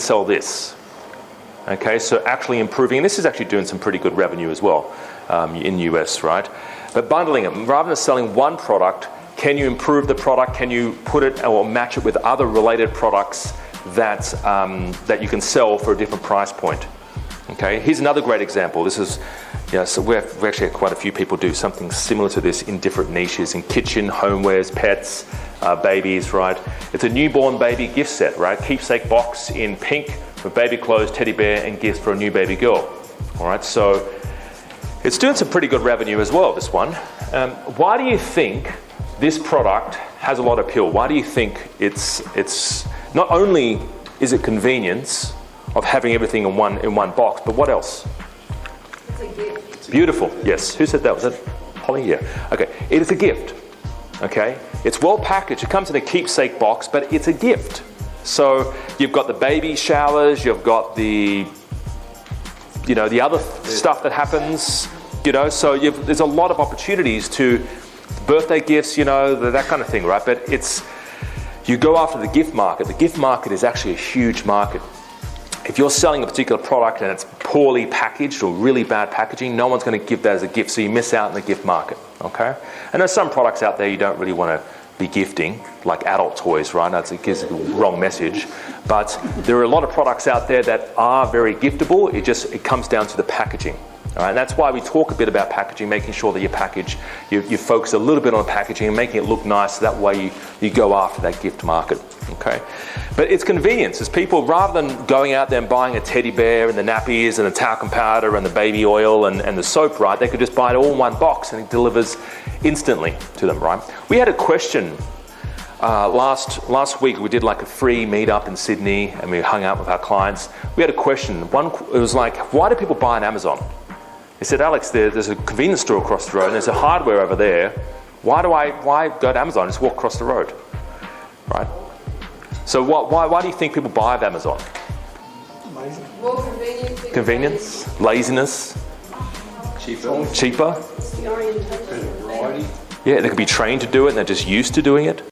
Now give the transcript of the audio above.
sell this. Okay, so actually improving, and this is actually doing some pretty good revenue as well in the US, right? But bundling them, rather than selling one product, can you improve the product? Can you put it or match it with other related products that you can sell for a different price point? Okay, here's another great example. This is, so we actually had quite a few people do something similar to this in different niches, in kitchen, homewares, pets, babies, right? It's a newborn baby gift set, right? Keepsake box in pink with baby clothes, teddy bear, and gifts for a new baby girl. All right, so it's doing some pretty good revenue as well, this one. Why do you think this product has a lot of appeal? Why do you think it's not only is it convenience of having everything in one box, but what else? It's a gift. Beautiful, yes. Who said that? Was that Holly? Yeah. Okay, it is a gift. Okay, it's well packaged. It comes in a keepsake box, but it's a gift. So you've got the baby showers, you've got the other stuff that happens, so there's a lot of opportunities to birthday gifts, that kind of thing, right? But you go after the gift market. The gift market is actually a huge market. If you're selling a particular product and it's poorly packaged or really bad packaging, no one's going to give that as a gift, so you miss out in the gift market, okay? And there's some products out there you don't really want to be gifting, like adult toys, right? It gives a wrong message. But there are a lot of products out there that are very giftable. It comes down to the packaging. All right, and that's why we talk a bit about packaging, making sure that your package, you focus a little bit on packaging and making it look nice, so that way you go after that gift market, okay? But it's convenience. It's people, rather than going out there and buying a teddy bear and the nappies and the talcum powder and the baby oil and the soap, right, they could just buy it all in one box and it delivers instantly to them, right? We had a question last week. We did like a free meetup in Sydney and we hung out with our clients. We had a question. It was like, why do people buy on Amazon? He said, Alex, there's a convenience store across the road and there's a hardware over there. Why go to Amazon? Just walk across the road, right? So why do you think people buy of Amazon? More convenience. Convenience, laziness, cheaper. It's the orientation. Yeah, they could be trained to do it and they're just used to doing it.